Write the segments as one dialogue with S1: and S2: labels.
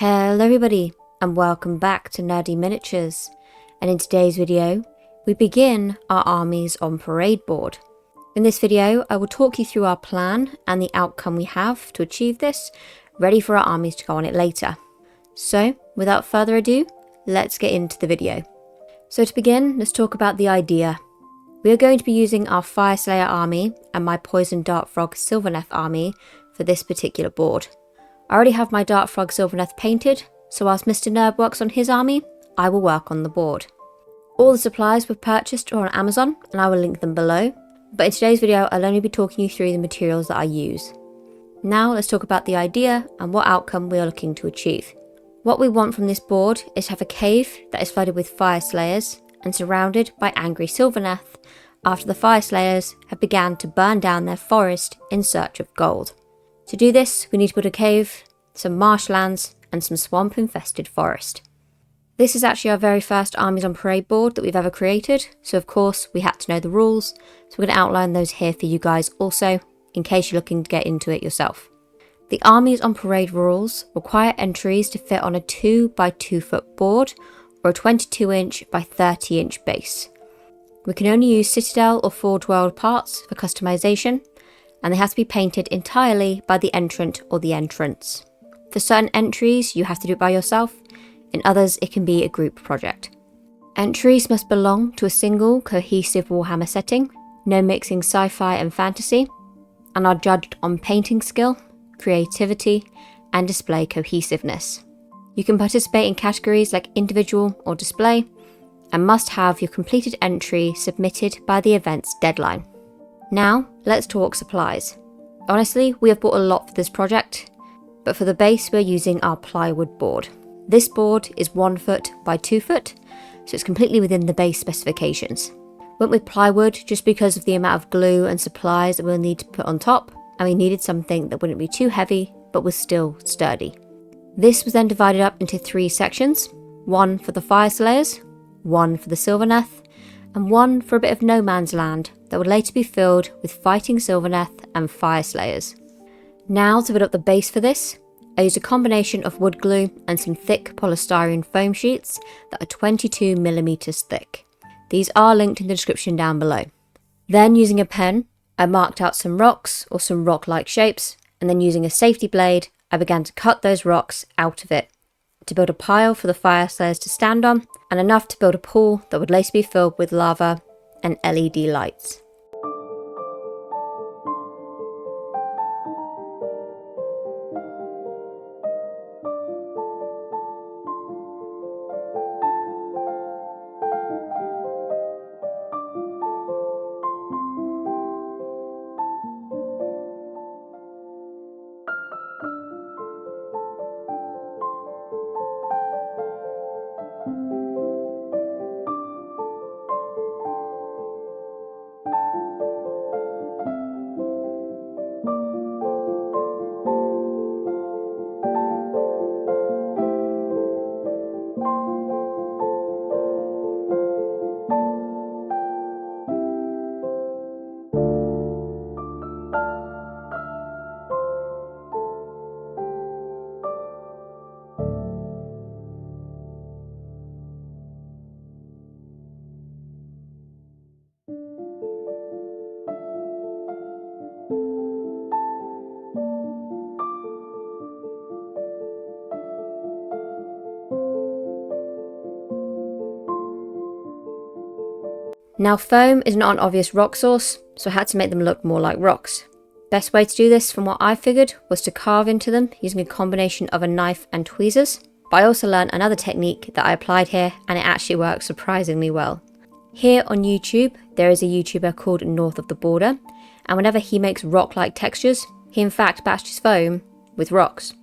S1: Hello everybody, and welcome back to Nerdy Miniatures. And in today's video, we begin our Armies on Parade board. In this video, I will talk you through our plan and the outcome we have to achieve this, ready for our armies to go on it later. So, without further ado, let's get into the video. So to begin, let's talk about the idea. We are going to be using our Fireslayer army and my Poison Dartfrog Sylvaneth army for this particular board. I already have my Dartfrog Sylvaneth painted, so whilst Mr. Nerd works on his army, I will work on the board. All the supplies were purchased or on Amazon, and I will link them below, but in today's video I'll only be talking you through the materials that I use. Now let's talk about the idea and what outcome we are looking to achieve. What we want from this board is to have a cave that is flooded with Fireslayers and surrounded by angry Sylvaneth after the Fireslayers have begun to burn down their forest in search of gold. To do this, we need to build a cave, some marshlands, and some swamp-infested forest. This is actually our very first Armies on Parade board that we've ever created, so of course we had to know the rules, so we're going to outline those here for you guys also, in case you're looking to get into it yourself. The Armies on Parade rules require entries to fit on a 2 by 2 foot board, or a 22 inch by 30 inch base. We can only use Citadel or Forge World parts for customization, and they have to be painted entirely by the entrant or the entrants. For certain entries, you have to do it by yourself. In others, it can be a group project. Entries must belong to a single, cohesive Warhammer setting, no mixing sci-fi and fantasy, and are judged on painting skill, creativity, and display cohesiveness. You can participate in categories like individual or display, and must have your completed entry submitted by the event's deadline. Now, let's talk supplies. Honestly, we have bought a lot for this project, but for the base we're using our plywood board. This board is 1 foot by 2 foot, so it's completely within the base specifications. Went with plywood just because of the amount of glue and supplies that we'll need to put on top, and we needed something that wouldn't be too heavy, but was still sturdy. This was then divided up into 3 sections, one for the Fireslayers, one for the Sylvaneth, and one for a bit of no man's land that would later be filled with fighting Sylvaneth and Fireslayers. Now to build up the base for this, I used a combination of wood glue and some thick polystyrene foam sheets that are 22mm thick. These are linked in the description down below. Then using a pen, I marked out some rocks or some rock-like shapes, and then using a safety blade, I began to cut those rocks out of it to build a pile for the Fireslayers to stand on, and enough to build a pool that would later be filled with lava and LED lights. Now foam is not an obvious rock source, so I had to make them look more like rocks. Best way to do this from what I figured was to carve into them using a combination of a knife and tweezers, but I also learned another technique that I applied here and it actually works surprisingly well. Here on YouTube there is a YouTuber called North of the Border, and whenever he makes rock-like textures, he in fact batched his foam with rocks.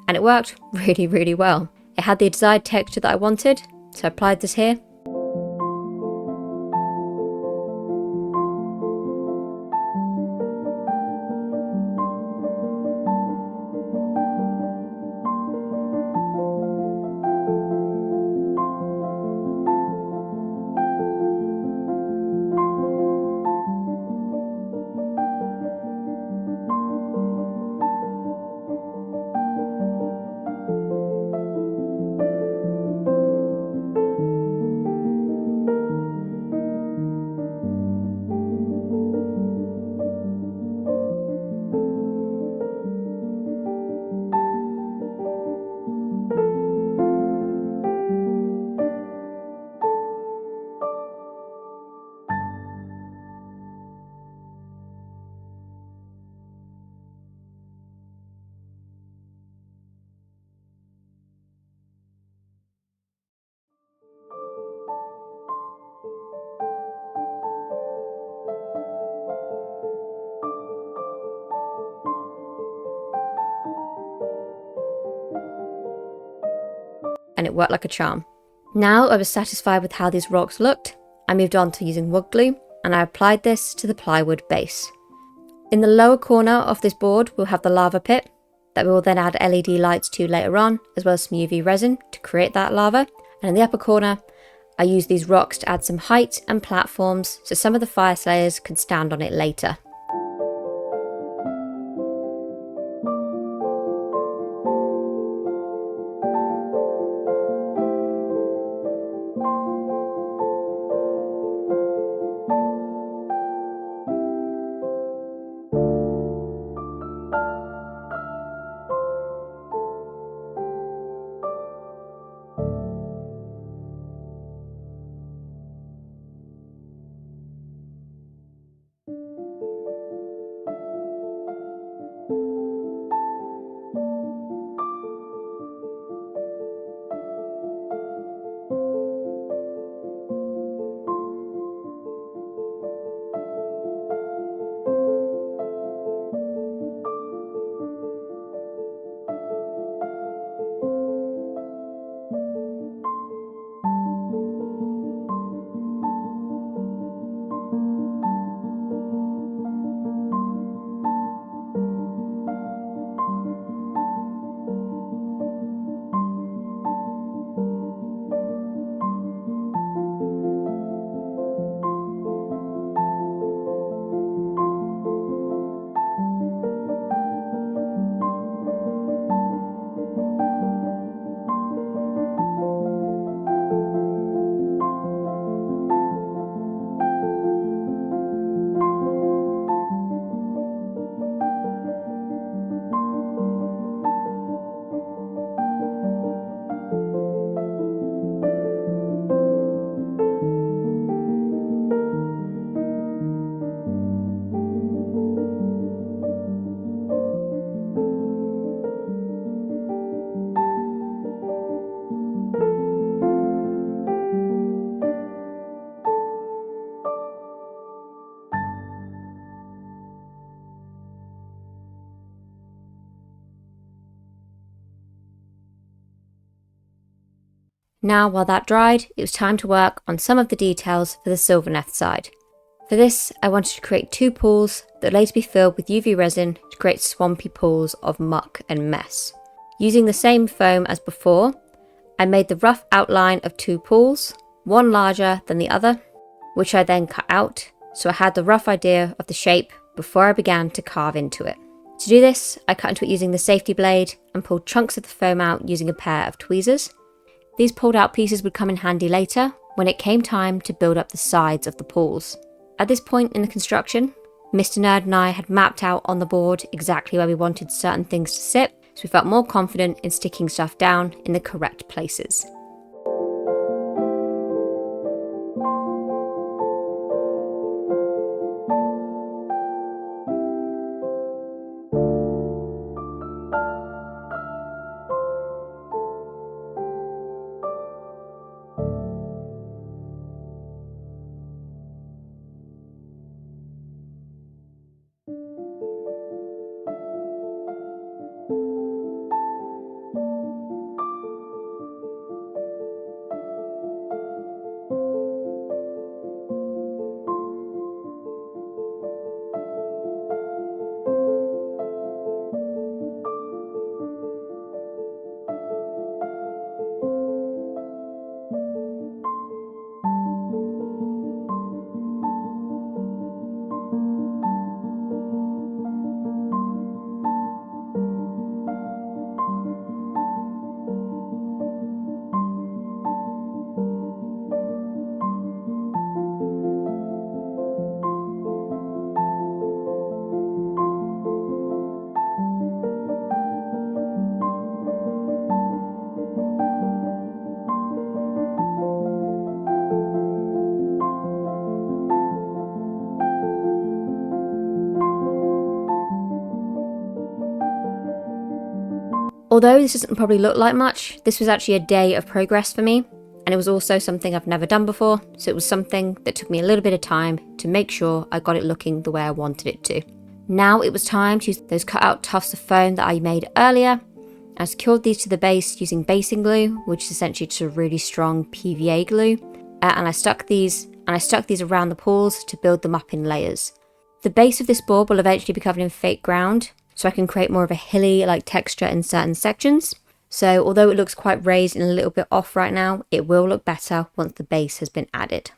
S1: And it worked really well. It had the desired texture that I wanted, so I applied this here. and it worked like a charm. Now I was satisfied with how these rocks looked, I moved on to using wood glue, and I applied this to the plywood base. In the lower corner of this board we'll have the lava pit that we will then add LED lights to later on, as well as some UV resin to create that lava. And in the upper corner I used these rocks to add some height and platforms so some of the fire slayers can stand on it later. Now, while that dried, it was time to work on some of the details for the Sylvaneth side. For this, I wanted to create 2 pools that would later be filled with UV resin to create swampy pools of muck and mess. Using the same foam as before, I made the rough outline of 2 pools, one larger than the other, which I then cut out, so I had the rough idea of the shape before I began to carve into it. To do this, I cut into it using the safety blade and pulled chunks of the foam out using a pair of tweezers. These pulled out pieces would come in handy later when it came time to build up the sides of the pools. At this point in the construction, Mr. Nerd and I had mapped out on the board exactly where we wanted certain things to sit, so we felt more confident in sticking stuff down in the correct places. Although this doesn't probably look like much, this was actually a day of progress for me, and it was also something I've never done before, so it was something that took me a little bit of time to make sure I got it looking the way I wanted it to. Now it was time to use those cut out tufts of foam that I made earlier I secured these to the base using basing glue, which is essentially just a really strong PVA glue, and I stuck these around the pools to build them up in layers. The base of this board will eventually be covered in fake ground, so I can create more of a hilly like texture in certain sections. So although it looks quite raised and a little bit off right now, it will look better once the base has been added.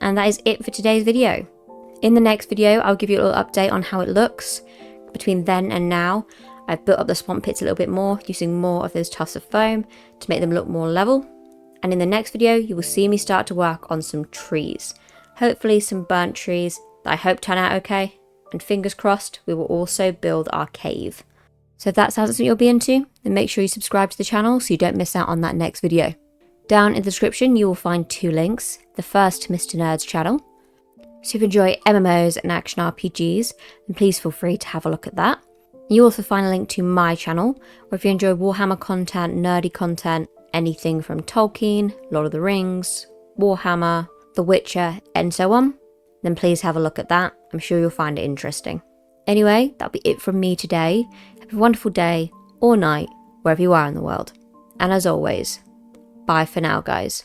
S1: And that is it for today's video. In the next video, I'll give you a little update on how it looks. Between then and now, I've built up the swamp pits a little bit more, using more of those tufts of foam to make them look more level. And in the next video, you will see me start to work on some trees. Hopefully some burnt trees that I hope turn out okay. And fingers crossed, we will also build our cave. So if that sounds like something you'll be into, then make sure you subscribe to the channel so you don't miss out on that next video. Down in the description, you will find 2 links. The first to Mr. Nerd's channel. So if you enjoy MMOs and action RPGs, then please feel free to have a look at that. You also find a link to my channel, where if you enjoy Warhammer content, nerdy content, anything from Tolkien, Lord of the Rings, Warhammer, The Witcher, and so on, then please have a look at that. I'm sure you'll find it interesting. Anyway, that'll be it from me today. Have a wonderful day or night, wherever you are in the world. And as always, bye for now, guys.